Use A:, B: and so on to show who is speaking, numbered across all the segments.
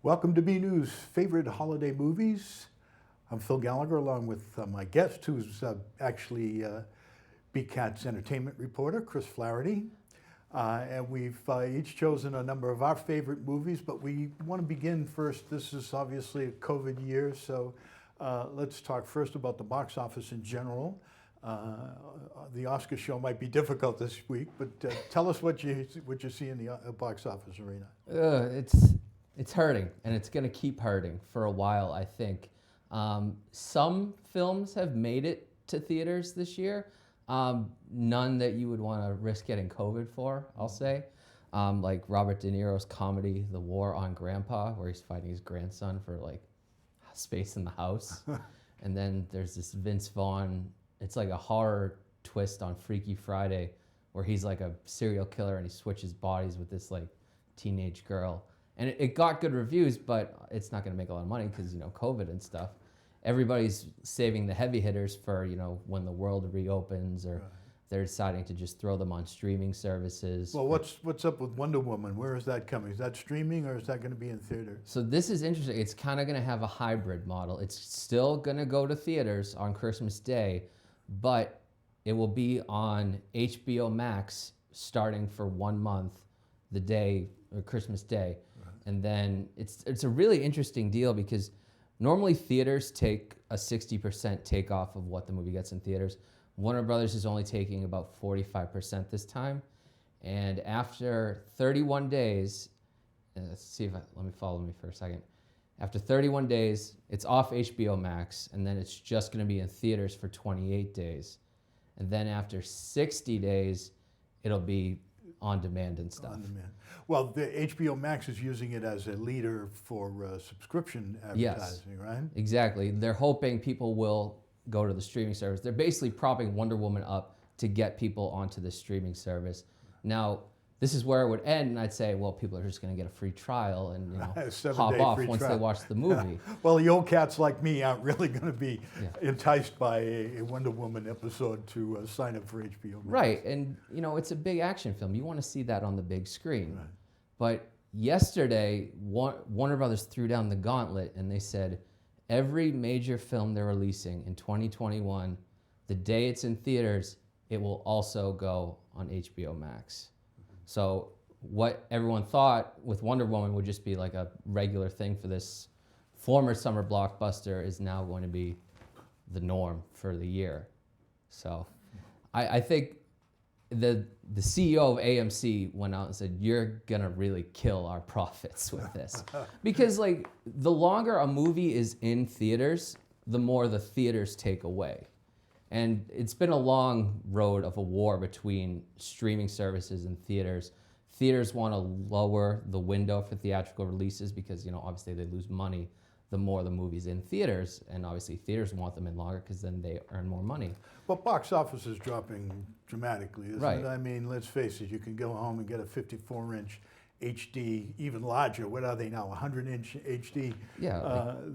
A: Welcome to BNEWS Favorite Holiday Movies. I'm Phil Gallagher along with my guest, who's actually BCAT's entertainment reporter, Chris Flaherty. And we've each chosen a number of our favorite movies, but we want to begin first. This is obviously a COVID year, so let's talk first about the box office in general. The Oscar show might be difficult this week, but tell us what you see in the box office arena.
B: It's hurting, and it's going to keep hurting for a while, I think. Some films have made it to theaters this year. None that you would want to risk getting COVID for, I'll say. Like Robert De Niro's comedy, The War on Grandpa, where he's fighting his grandson for like space in the house. And then there's this Vince Vaughn, it's like a horror twist on Freaky Friday, where he's like a serial killer and he switches bodies with this like teenage girl. And it got good reviews, but it's not going to make a lot of money because, COVID and stuff. Everybody's saving the heavy hitters for, when the world reopens, or they're deciding to just throw them on streaming services.
A: Well, what's up with Wonder Woman? Where is that coming? Is that streaming or is that going to be in theaters?
B: So this is interesting. It's kind of going to have a hybrid model. It's still going to go to theaters on Christmas Day, but it will be on HBO Max starting for 1 month, the day, or Christmas Day. And then it's a really interesting deal because normally theaters take a 60% takeoff of what the movie gets in theaters. Warner Brothers is only taking about 45% this time. And after 31 days, let me follow me for a second. After 31 days, it's off HBO Max, and then it's just going to be in theaters for 28 days. And then after 60 days, it'll be on demand and stuff.
A: On demand. Well, the HBO Max is using it as a leader for subscription advertising, right?
B: Exactly. They're hoping people will go to the streaming service. They're basically propping Wonder Woman up to get people onto the streaming service. Now, this is where it would end, and I'd say, well, people are just going to get a free trial and hop off once they watch the movie.
A: Well, the old cats like me aren't really going to be enticed by a Wonder Woman episode to sign up for HBO Max.
B: Right, and it's a big action film. You want to see that on the big screen. Right. But yesterday, Warner Brothers threw down the gauntlet, and they said every major film they're releasing in 2021, the day it's in theaters, it will also go on HBO Max. So what everyone thought with Wonder Woman would just be like a regular thing for this former summer blockbuster is now going to be the norm for the year. So I think the CEO of AMC went out and said, you're going to really kill our profits with this. Because like the longer a movie is in theaters, the more the theaters take away. And it's been a long road of a war between streaming services and theaters. Theaters want to lower the window for theatrical releases because, obviously they lose money the more the movie's in theaters. And obviously theaters want them in longer because then they earn more money.
A: But box office is dropping dramatically, isn't
B: right.
A: it? I mean, let's face it, you can go home and get a 54-inch HD, even larger, what are they now, 100-inch HD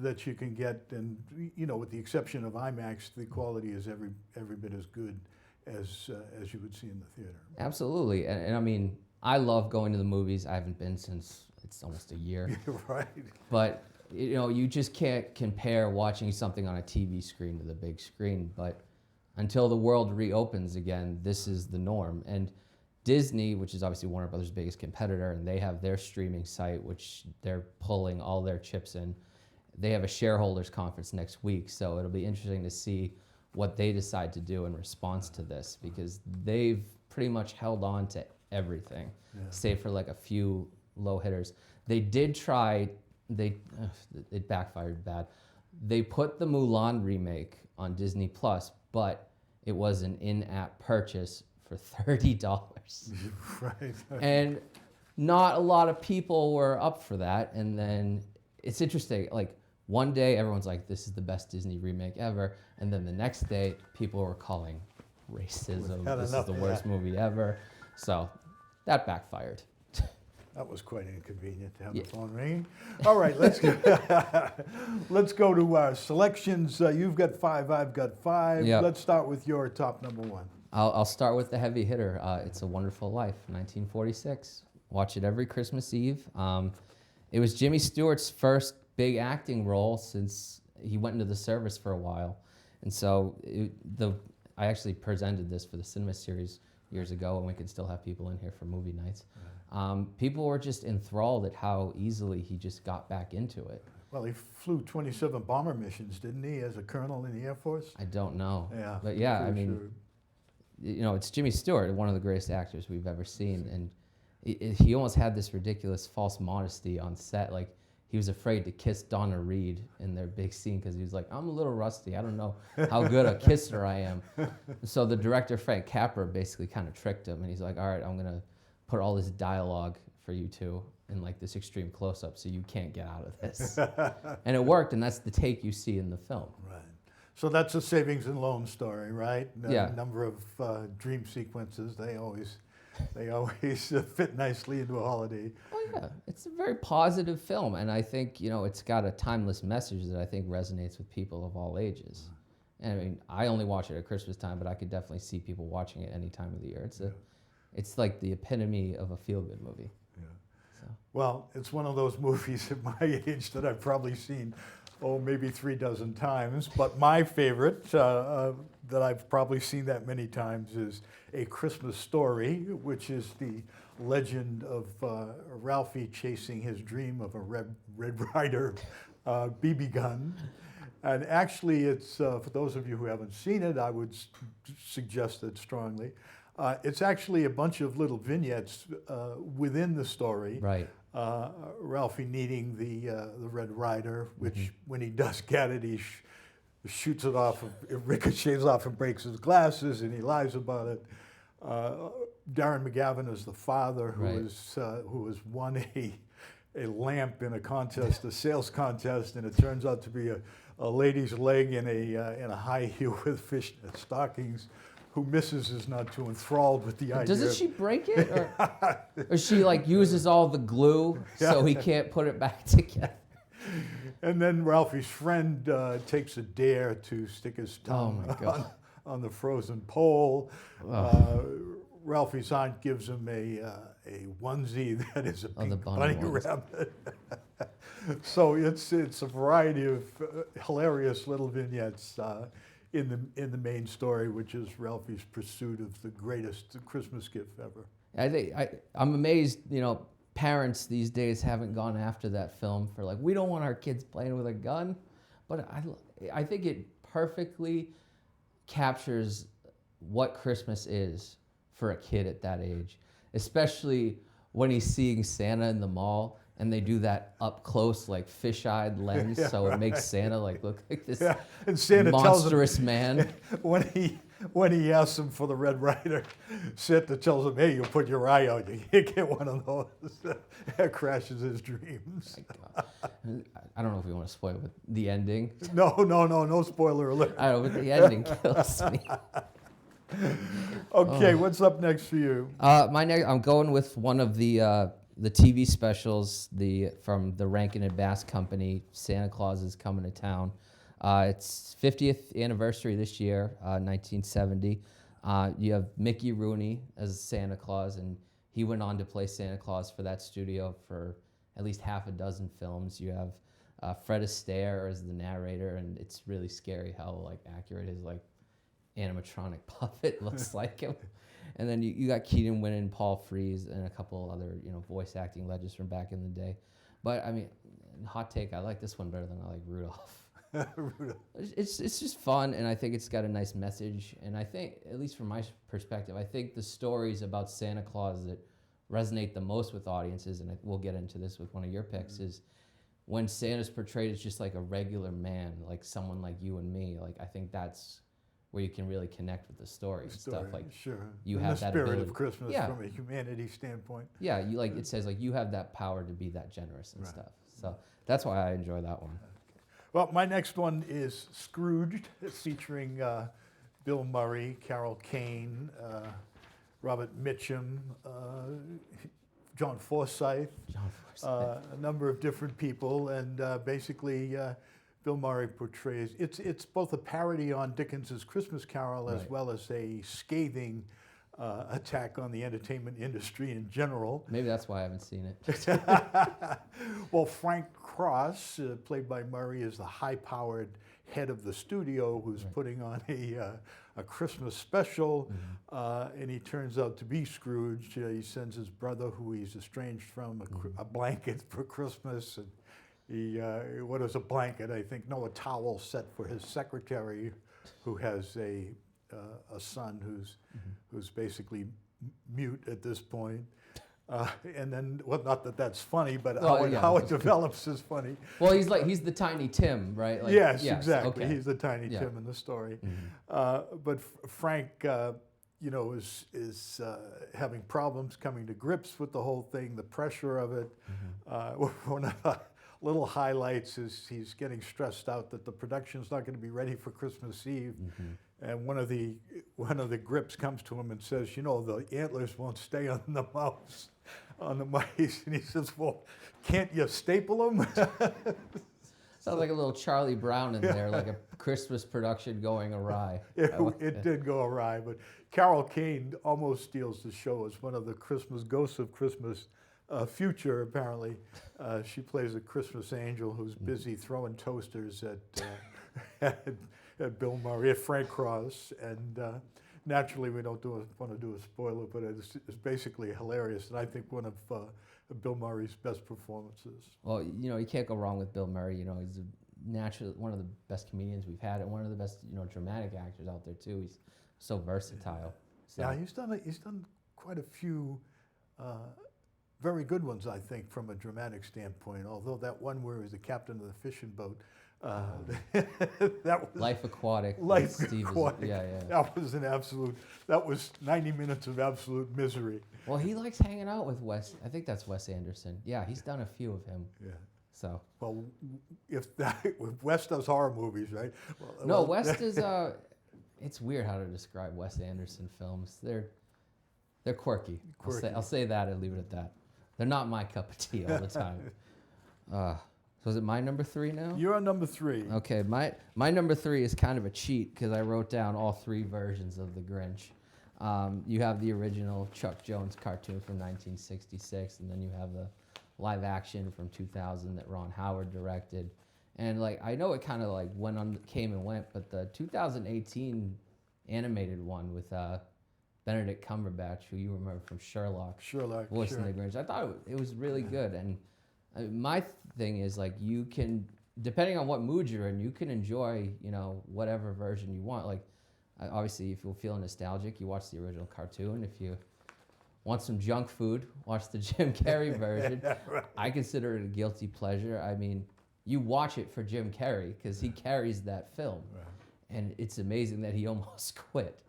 A: that you can get. And, with the exception of IMAX, the quality is every bit as good as you would see in the theater.
B: Absolutely. And I mean, I love going to the movies. I haven't been since it's almost a year.
A: Right.
B: But, you just can't compare watching something on a TV screen to the big screen. But until the world reopens again, this is the norm. And Disney, which is obviously Warner Brothers' biggest competitor, and they have their streaming site, which they're pulling all their chips in. They have a shareholders conference next week, so it'll be interesting to see what they decide to do in response to this, because they've pretty much held on to everything, save for like a few low hitters. They did try, it backfired bad. They put the Mulan remake on Disney Plus, but it was an in-app purchase for $30.
A: Right.
B: And not a lot of people were up for that. And then it's interesting, like one day everyone's like, this is the best Disney remake ever. And then the next day people were calling racism, this is the worst movie ever. So that backfired.
A: That was quite inconvenient to have the phone ringing. All right, let's go to our selections. You've got 5, I've got 5.
B: Yep.
A: Let's start with your top number 1.
B: I'll start with the heavy hitter. It's a Wonderful Life, 1946. Watch it every Christmas Eve. It was Jimmy Stewart's first big acting role since he went into the service for a while. And so I actually presented this for the cinema series years ago, and we could still have people in here for movie nights. People were just enthralled at how easily he just got back into it.
A: Well, he flew 27 bomber missions, didn't he, as a colonel in the Air Force?
B: I don't know.
A: Yeah.
B: But yeah, I
A: pretty
B: mean,
A: sure.
B: you know, it's Jimmy Stewart, one of the greatest actors we've ever seen. And he almost had this ridiculous false modesty on set. Like, he was afraid to kiss Donna Reed in their big scene because he was like, I'm a little rusty. I don't know how good a kisser I am. So the director, Frank Capra, basically kind of tricked him. And he's like, all right, I'm going to put all this dialogue for you two in like this extreme close-up so you can't get out of this. And it worked, and that's the take you see in the film.
A: Right. So that's a savings and loan story, right?
B: Yeah.
A: A number of dream sequences. They always fit nicely into a holiday.
B: Oh yeah, it's a very positive film, and I think, you know, it's got a timeless message that I think resonates with people of all ages. And I mean, I only watch it at Christmas time, but I could definitely see people watching it any time of the year. It's like the epitome of a feel-good movie.
A: Yeah.
B: So.
A: Well, it's one of those movies at my age that I've probably seen, maybe 3 dozen times. But my favorite, that I've probably seen that many times, is A Christmas Story, which is the legend of Ralphie chasing his dream of a Red Ryder BB gun. And actually, it's for those of you who haven't seen it, I would suggest it strongly. It's actually a bunch of little vignettes within the story.
B: Right.
A: Ralphie needing the Red Ryder, which when he does get it, he shoots it off, it ricochets off and breaks his glasses, and he lies about it. Darren McGavin is the father who has won a lamp in a contest, a sales contest, and it turns out to be a lady's leg in a high heel with fishnet stockings. Who misses is not too enthralled with the idea.
B: Doesn't she break it? Or she like uses all the glue so he can't put it back together?
A: And then Ralphie's friend takes a dare to stick his tongue on the frozen pole. Ralphie's aunt gives him a onesie that is a pink bunny rabbit. So it's a variety of hilarious little vignettes in the main story, which is Ralphie's pursuit of the greatest Christmas gift ever.
B: I'm amazed, you know, parents these days haven't gone after that film for like, we don't want our kids playing with a gun. But I think it perfectly captures what Christmas is for a kid at that age, especially when he's seeing Santa in the mall and they do that up close, like fish-eyed lens, so it makes Santa like look like this
A: and Santa
B: monstrous
A: tells him,
B: man.
A: When he asks him for the Red Ryder, Santa tells him, "Hey, you put your eye out. You can't get one of those." That crashes his dreams.
B: I don't know if we want to spoil it, the ending.
A: No spoiler alert.
B: I don't know, but the ending kills me.
A: Okay, what's up next for you?
B: I'm going with one of the TV specials from the Rankin and Bass Company. Santa Claus is Coming to Town. It's 50th anniversary this year, 1970. You have Mickey Rooney as Santa Claus, and he went on to play Santa Claus for that studio for at least half a dozen films. You have Fred Astaire as the narrator, and it's really scary how like accurate his like animatronic puppet looks like him. And then you got Keaton Winton, Paul Frees, and a couple other, you know, voice acting legends from back in the day. But I mean, hot take, I like this one better than I like Rudolph. It's just fun, and I think it's got a nice message. And I think, at least from my perspective, I think the stories about Santa Claus that resonate the most with audiences, and we'll get into this with one of your picks, is when Santa's portrayed as just like a regular man, like someone like you and me. Like, I think that's where you can really connect with the story and stuff. Like,
A: sure.
B: You
A: and
B: have
A: the
B: that
A: spirit
B: ability
A: of Christmas from a humanity standpoint.
B: Yeah, you like it says like you have that power to be that generous and stuff. So that's why I enjoy that one.
A: Well, my next one is Scrooged, featuring Bill Murray, Carol Kane, Robert Mitchum, John Forsythe, a number of different people, and basically Bill Murray portrays, it's both a parody on Dickens's Christmas Carol as well as a scathing attack on the entertainment industry in general.
B: Maybe that's why I haven't seen it.
A: Well, Frank Cross, played by Murray, is the high-powered head of the studio who's putting on a Christmas special, and he turns out to be Scrooge. He sends his brother, who he's estranged from, a blanket for Christmas. And he, what is a blanket? I think, no, a towel set for his secretary, who has a son who's basically mute at this point. And then, well, not that that's funny, but how it develops is funny.
B: Well, he's the Tiny Tim, right? Like,
A: yes, exactly.
B: Okay.
A: He's the Tiny Tim in the story. But Frank, is having problems coming to grips with the whole thing, the pressure of it. One of the little highlights is he's getting stressed out that the production's not going to be ready for Christmas Eve. And one of the grips comes to him and says, the antlers won't stay on the mouse, on the mice. And he says, well, can't you staple them?
B: Sounds like a little Charlie Brown in there, like a Christmas production going awry.
A: It did go awry, but Carol Kane almost steals the show as one of the Christmas ghosts of Christmas future, apparently. She plays a Christmas angel who's busy throwing toasters at Bill Murray, at Frank Cross, and naturally we don't want to do a spoiler, but it's basically hilarious, and I think one of Bill Murray's best performances.
B: Well, you can't go wrong with Bill Murray. He's one of the best comedians we've had, and one of the best dramatic actors out there too. He's so versatile. So.
A: Yeah, he's done quite a few very good ones, I think, from a dramatic standpoint. Although that one where he was the captain of the fishing boat. That was
B: Life Aquatic.
A: Life Aquatic.
B: Yeah.
A: That was 90 minutes of absolute misery.
B: Well, he likes hanging out with Wes. I think that's Wes Anderson. Yeah, he's done a few of him.
A: Yeah.
B: So.
A: Well, if Wes does horror movies, right?
B: No, Wes is. It's weird how to describe Wes Anderson films. They're quirky. I'll say that and leave it at that. They're not my cup of tea all the time. So is it my number 3 now?
A: You're on number 3.
B: Okay, my number 3 is kind of a cheat because I wrote down all 3 versions of The Grinch. You have the original Chuck Jones cartoon from 1966, and then you have the live action from 2000 that Ron Howard directed. And I know it kind of came and went, but the 2018 animated one with Benedict Cumberbatch, who you remember from Sherlock, voicing the Grinch, I thought it was really good. And my thing is you can, depending on what mood you're in, you can enjoy whatever version you want. Obviously, if you're feeling nostalgic, you watch the original cartoon. If you want some junk food, watch the Jim Carrey version. Right. I consider it a guilty pleasure. I mean, you watch it for Jim Carrey because he carries that film, and it's amazing that he almost quit.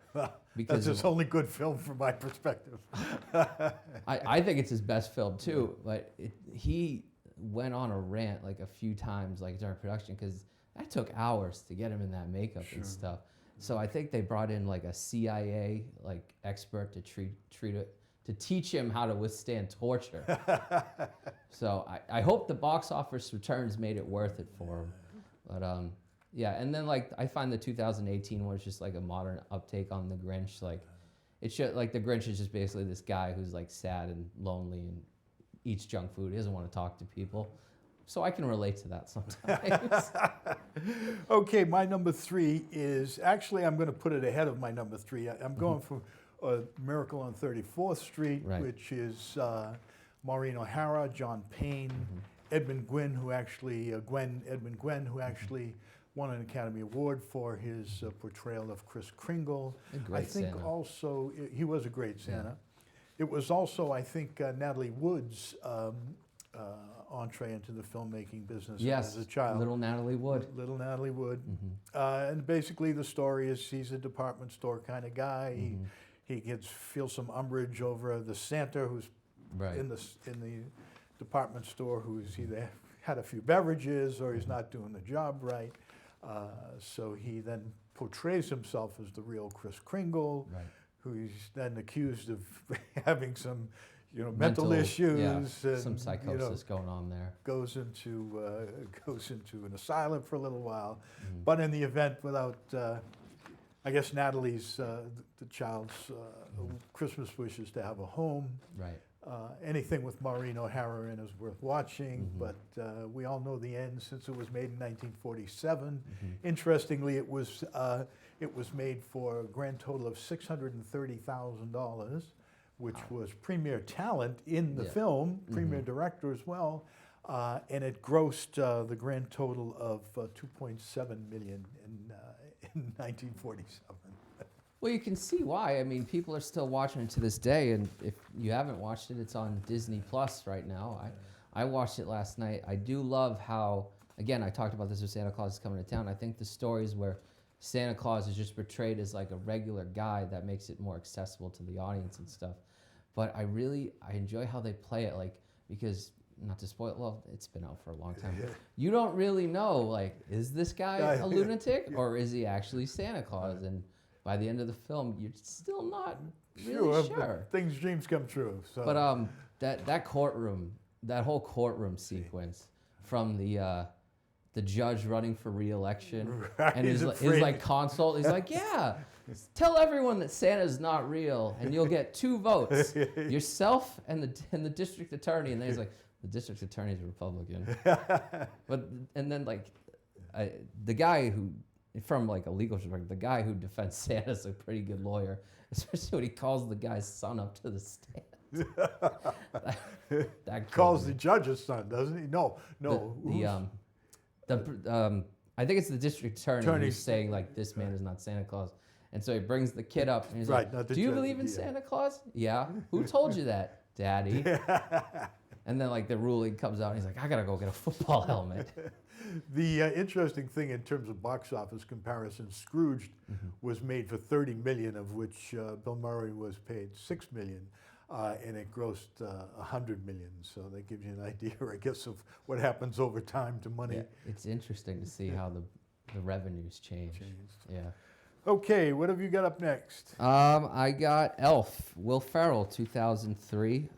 A: Because that's his only good film from my perspective.
B: I think it's his best film too, but he went on a rant a few times during production because that took hours to get him in that makeup and stuff. So I think they brought in a CIA expert to teach him how to withstand torture. So I hope the box office returns made it worth it for him. But yeah, and then I find the 2018 one is just a modern uptake on the Grinch. It should the Grinch is just basically this guy who's sad and lonely and eats junk food. He doesn't want to talk to people. So I can relate to that sometimes.
A: Okay, my number 3 is actually I'm going to put it ahead of my number 3. I'm going for Miracle on 34th Street, which is Maureen O'Hara, John Payne, Edmund Gwenn, who actually won an Academy Award for his portrayal of Kris Kringle. I think
B: Santa.
A: Also he was a great Santa. It was also, I think, Natalie Wood's entree into the filmmaking business as a child.
B: Little Natalie Wood.
A: And basically the story is he's a department store kind of guy. He feels some umbrage over the Santa who's in the department store who's either had a few beverages or he's not doing the job right. So he then portrays himself as the real Kris Kringle, who's then accused of having some, mental issues.
B: Yeah, some psychosis going on there.
A: Goes into an asylum for a little while, but in the event, without I guess Natalie's, the child's Christmas wish is to have a home.
B: Right.
A: Anything with Maureen O'Hara in is worth watching, but we all know the end since it was made in 1947. Interestingly, it was made for a grand total of $630,000, which was premier talent in the film, premier director as well, and it grossed the grand total of $2.7 million in 1947.
B: Well, you can see why. I mean, people are still watching it to this day, and if you haven't watched it, it's on Disney Plus right now. I watched it last night. I do love how, again, I talked about this with Santa Claus is Coming to Town. I think the stories where Santa Claus is just portrayed as like a regular guy, that makes it more accessible to the audience and stuff. But I enjoy how they play it, like, because, not to spoil it, well, it's been out for a long time. You don't really know, like, is this guy a lunatic or is he actually Santa Claus? And by the end of the film, you're still not really sure.
A: Things, dreams come true. So.
B: But that courtroom, that whole courtroom sequence, from the judge running for re-election and his like consult, he's like, yeah, tell everyone that Santa's not real, and you'll get 2 votes, yourself and the district attorney. And then he's like, the district attorney's a Republican. And then like the guy who, from like a legal perspective, the guy who defends Santa's a pretty good lawyer, especially when he calls the guy's son up to the stand. that
A: calls the judge's son, doesn't he? No.
B: I think it's the district attorney who's saying like, this man is not Santa Claus, and so he brings the kid up and he's like, "Do you believe in Santa Claus?" "Yeah." "Who told you that?" "Daddy." And then like the ruling comes out and he's like, "I gotta go get a football helmet."
A: The interesting thing in terms of box office comparison, Scrooged was made for $30 million, of which Bill Murray was paid $6 million, and it grossed $100 million. So that gives you an idea, I guess, of what happens over time to money.
B: Yeah, it's interesting to see how the revenues change. Yeah.
A: Okay, what have you got up next?
B: I got Elf, Will Ferrell, 2003.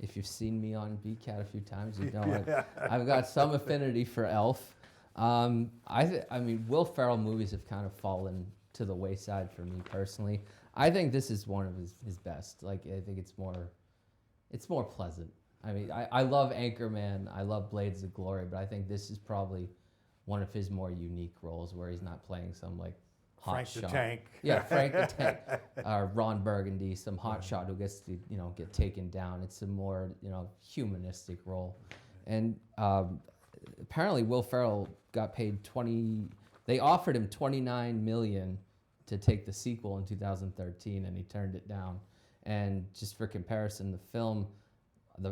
B: If you've seen me on BCAT a few times, you know I've got some affinity for Elf. I mean, Will Ferrell movies have kind of fallen to the wayside for me personally. I think this is one of his best. Like, I think it's more pleasant. I mean, I love Anchorman, I love Blades of Glory, but I think this is probably one of his more unique roles where he's not playing some like
A: Frank the Tank.
B: Yeah, Frank the Tank. Ron Burgundy, some hotshot who gets to get taken down. It's a more humanistic role, and apparently Will Ferrell got paid They offered him $29 million to take the sequel in 2013, and he turned it down. And just for comparison, the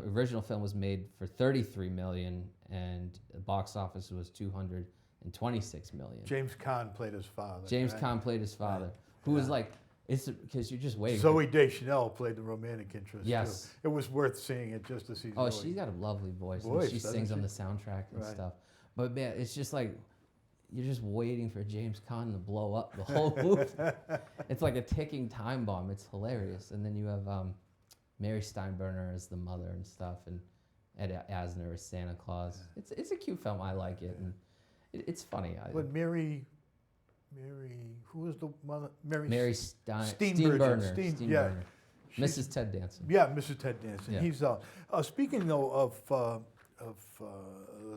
B: original film was made for $33 million, and the box office was $226 million.
A: James Caan played his father.
B: Caan played his father, who was like, it's because you're just waiting.
A: Zoe Deschanel played the romantic interest.
B: Yes.
A: Too. It was worth seeing it just to see
B: Oh,
A: Zoe.
B: she's got a lovely voice. And she sings on the soundtrack and stuff. But man, it's just like, you're just waiting for James Caan to blow up the whole movie. It's like a ticking time bomb. It's hilarious. And then you have Mary Steenburgen as the mother and stuff, and Ed Asner as Santa Claus. It's a cute film. I like it, and it's funny.
A: But Mary, who was the mother?
B: Mary Steenburgen.
A: Yeah.
B: Mrs. Ted Danson.
A: Yeah, Mrs. Ted Danson.
B: Yeah.
A: He's speaking though of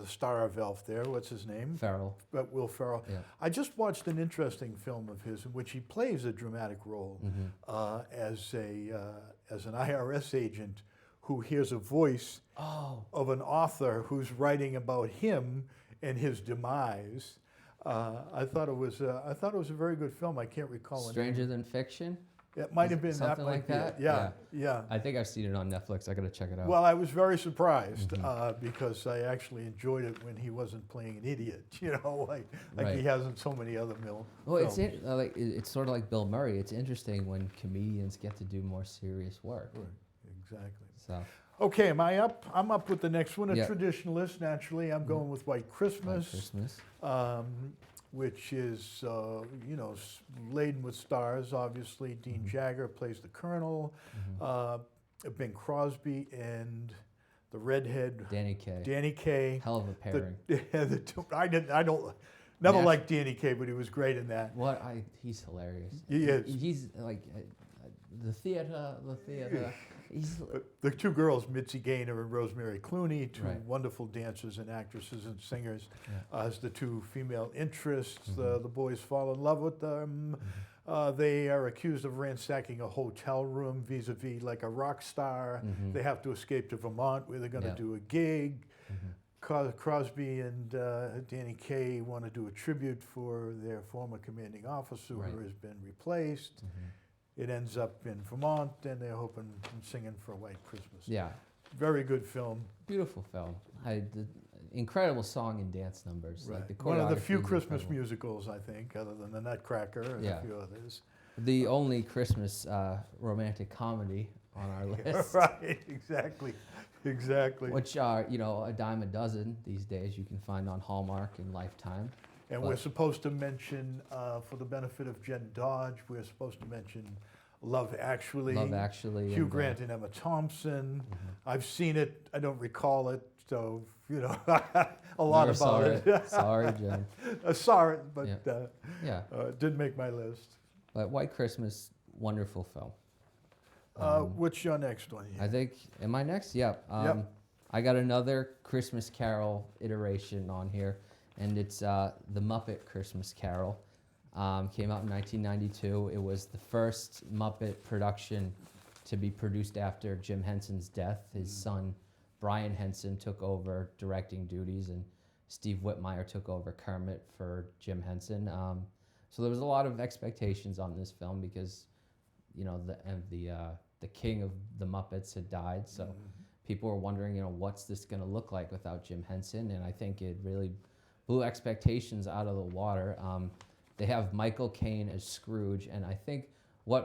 A: the star of Elf. There, what's his name?
B: Ferrell.
A: Will Ferrell.
B: Yeah.
A: I just watched an interesting film of his in which he plays a dramatic role as an IRS agent who hears a voice of an author who's writing about him and his demise. I thought it was a very good film. I can't recall it.
B: Stranger Than Fiction.
A: It might have been
B: something like that.
A: Yeah.
B: I think I've seen it on Netflix. I got to check it out.
A: Well, I was very surprised because I actually enjoyed it when he wasn't playing an idiot. Like he has in so many other films.
B: It's sort of like Bill Murray. It's interesting when comedians get to do more serious work.
A: Right. Exactly.
B: So.
A: Okay, am I up? I'm up with the next one. A traditionalist, naturally. I'm going with White Christmas. Which is, laden with stars, obviously. Dean Jagger plays the Colonel. Bing Crosby and the redhead.
B: Danny Kaye. Hell of a pairing.
A: Never
B: Nash-
A: liked Danny Kaye, but he was great in that.
B: He's hilarious.
A: He is.
B: He's like the theater. He's
A: The two girls, Mitzi Gaynor and Rosemary Clooney, two
B: Right.
A: wonderful dancers and actresses and singers,
B: Yeah.
A: as the two female interests.
B: Mhm.
A: The boys fall in love with them. They are accused of ransacking a hotel room vis-a-vis like a rock star.
B: Mhm.
A: They have to escape to Vermont where they're going to
B: Yeah.
A: do a gig.
B: Mhm.
A: Crosby and Danny Kaye want to do a tribute for their former commanding officer
B: Right.
A: who has been replaced.
B: Mhm.
A: It ends up in Vermont, and they're hoping and singing for a white Christmas.
B: Yeah,
A: Very good film.
B: beautiful film. The incredible song and dance numbers. Like the
A: One of the
B: choreography
A: few
B: is
A: Christmas
B: incredible.
A: musicals, I think, other than The Nutcracker and
B: Yeah.
A: a few others.
B: The only Christmas romantic comedy on our list.
A: Right, exactly.
B: Which are, a dime a dozen these days. You can find on Hallmark and Lifetime.
A: And we're supposed to mention, for the benefit of Jen Dodge, we're supposed to mention Love Actually.
B: Love Actually.
A: Hugh
B: and,
A: Grant and Emma Thompson.
B: mhm.
A: I've seen it. I don't recall it, so a lot
B: Never saw
A: about it.
B: Sorry, Jen.
A: I saw it, but
B: Yeah. Yeah,
A: it didn't make my list.
B: but White Christmas, wonderful film.
A: What's your next one?
B: I think, am I next? Yep.
A: Yep.
B: I got another Christmas Carol iteration on here, and it's the Muppet Christmas Carol. Came out in 1992. It was the first Muppet production to be produced after Jim Henson's death. His son, Brian Henson, took over directing duties, and Steve Whitmire took over Kermit for Jim Henson. So there was a lot of expectations on this film because, the king of the Muppets had died. So people were wondering, what's this going to look like without Jim Henson? And I think it really blew expectations out of the water. They have Michael Caine as Scrooge, and I think what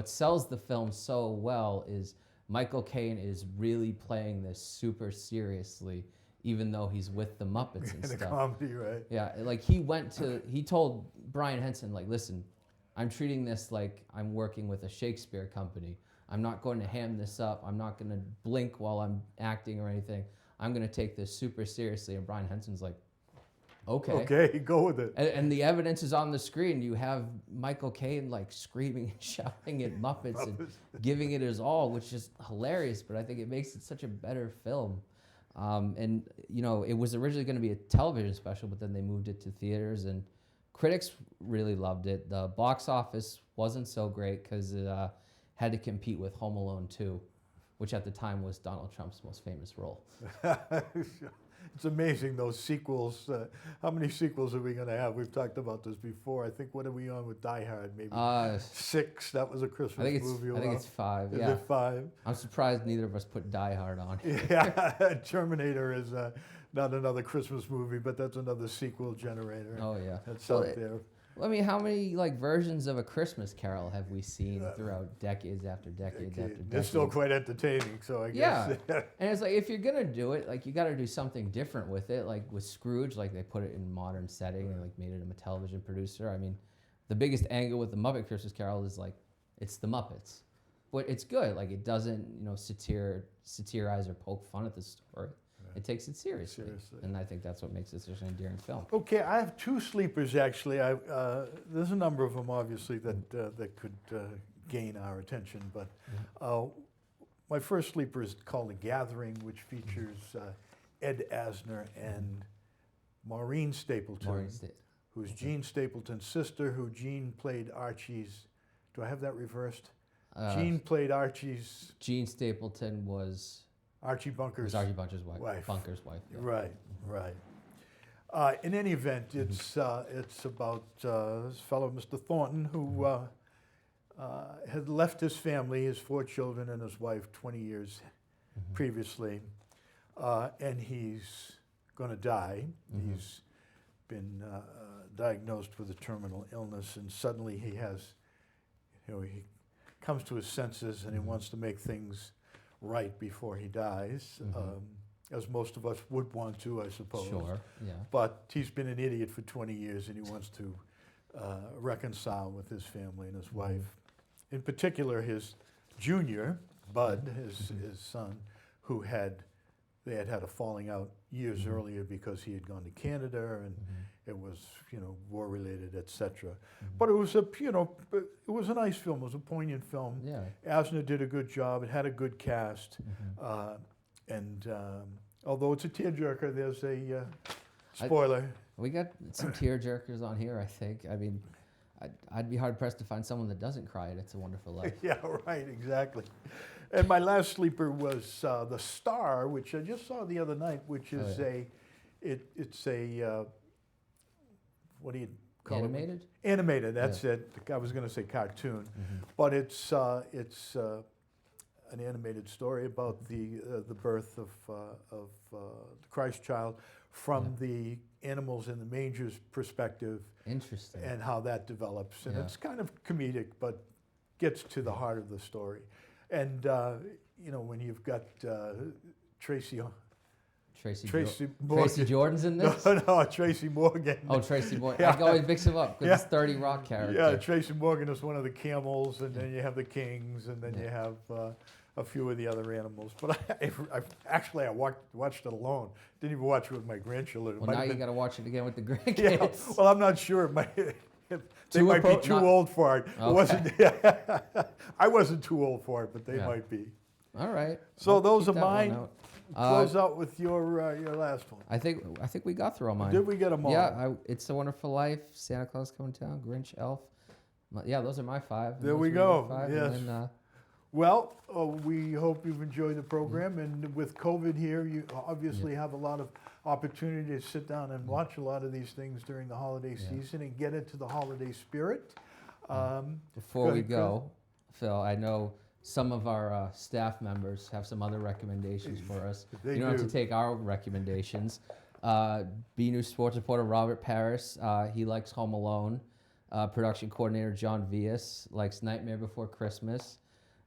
B: sells the film so well is Michael Caine is really playing this super seriously, even though he's with the Muppets and
A: In a
B: stuff.
A: comedy, right?
B: Yeah, like he told Brian Henson, like, listen, I'm treating this like I'm working with a Shakespeare company. I'm not going to ham this up. I'm not going to blink while I'm acting or anything. I'm going to take this super seriously. And Brian Henson's like, okay,
A: go with it.
B: And the evidence is on the screen. You have Michael Caine like screaming and shouting at Muppets and giving it his all, which is hilarious. But I think it makes it such a better film. It was originally going to be a television special, but then they moved it to theaters, and critics really loved it. The box office wasn't so great because it had to compete with Home Alone 2, which at the time was Donald Trump's most famous role.
A: It's amazing, those sequels. How many sequels are we going to have? We've talked about this before. I think, what are we on with Die Hard? Maybe 6. That was a Christmas movie.
B: I think it's 5.
A: Is
B: Yeah.
A: it 5?
B: I'm surprised neither of us put Die Hard on.
A: Yeah, Terminator is not another Christmas movie, but that's another sequel generator.
B: Oh yeah.
A: That's
B: So
A: out there.
B: I mean, how many versions of A Christmas Carol have we seen throughout decades after decades after decades?
A: They're still quite entertaining, so I guess.
B: Yeah. And it's like, if you're gonna do it, you got to do something different with it. Like with Scrooge, they put it in modern setting and made him a television producer. I mean, the biggest angle with the Muppet Christmas Carol is it's the Muppets, but it's good. It doesn't satirize or poke fun at the story. It takes it seriously. And I think that's what makes it such an endearing film.
A: Okay, I have 2 sleepers actually. There's a number of them obviously that could gain our attention, but my first sleeper is called The Gathering, which features Ed Asner and Maureen Stapleton, who's Gene Stapleton's sister, who Gene played Archie's. Do I have that reversed? Gene played Archie's.
B: Gene Stapleton was
A: Archie Bunker's
B: wife. Bunker's wife. Yeah.
A: Right. In any event, it's about this fellow, Mr. Thornton, who had left his family, his 4 children, and his wife 20 years previously, and he's going to die. He's been diagnosed with a terminal illness, and suddenly he comes to his senses, and he wants to make things right before he dies, as most of us would want to, I suppose.
B: Sure, yeah.
A: But he's been an idiot for 20 years, and he wants to reconcile with his family and his wife. In particular, his junior, Bud, his son, who had they had had a falling out years earlier because he had gone to Canada, and it was, war related, etc. But it was it was a nice film. It was a poignant film.
B: Yeah.
A: Asner did a good job. It had a good cast, and although it's a tearjerker, there's a spoiler.
B: We got some tear jerkers on here, I think. I mean, I'd be hard pressed to find someone that doesn't cry at It's a Wonderful Life.
A: Yeah, right, exactly. And my last sleeper was The Star, which I just saw the other night, which is it's a what do you call
B: Animated?
A: it? Animated, that's it. I was going to say cartoon, but it's an animated story about the birth of the Christ child from the animals in the manger's perspective.
B: Interesting.
A: And how that develops. And it's kind of comedic, but gets to the heart of the story. And, when you've got Tracy Morgan.
B: Tracy Jordan's in this?
A: No, Tracy Morgan.
B: Oh, Tracy Morgan. I always mix him up because it's 30 Rock character.
A: Yeah, Tracy Morgan is one of the camels, and then you have the kings, and then you have a few of the other animals. But I watched it alone. Didn't even watch it with my grandchildren.
B: Well, now you got to watch it again with the grandkids.
A: Yeah, well, I'm not sure. They might be too old for it.
B: Okay.
A: It wasn't. I wasn't too old for it, but they might be.
B: All right.
A: So
B: I'll
A: those
B: keep
A: are
B: that one
A: mine.
B: out.
A: Close out with your last one.
B: I think we got through all mine.
A: Did we get them all?
B: Yeah, It's a Wonderful Life, Santa Claus Coming to Town, Grinch, Elf. Yeah, those are my 5.
A: There we
B: Those
A: go.
B: were your 5,
A: Yes.
B: and then,
A: Well, we hope you've enjoyed the program, and with COVID here, you obviously have a lot of opportunity to sit down and watch a lot of these things during the holiday season and get into the holiday spirit.
B: Before we go, Phil, I know some of our staff members have some other recommendations for us.
A: They
B: You don't have
A: do.
B: to take our recommendations. BNEWS sports reporter Robert Paris, he likes Home Alone. Production coordinator John Vias likes Nightmare Before Christmas.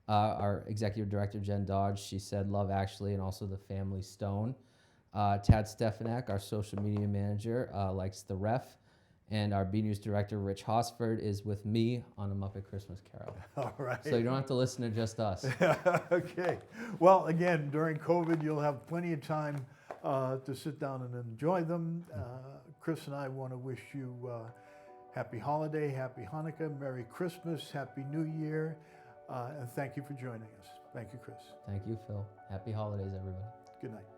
B: Our executive director Jen Dodge, she said Love Actually and also The Family Stone. Tad Stefanak, our social media manager, likes The Ref. And our BNews director, Rich Hosford, is with me on A Muppet Christmas Carol.
A: All right.
B: So you don't have to listen to just us.
A: Okay. Well, again, during COVID, you'll have plenty of time to sit down and enjoy them. Chris and I want to wish you happy holiday, happy Hanukkah, Merry Christmas, Happy New Year, and thank you for joining us. Thank you, Chris.
B: Thank you, Phil. Happy holidays, everybody.
A: Good night.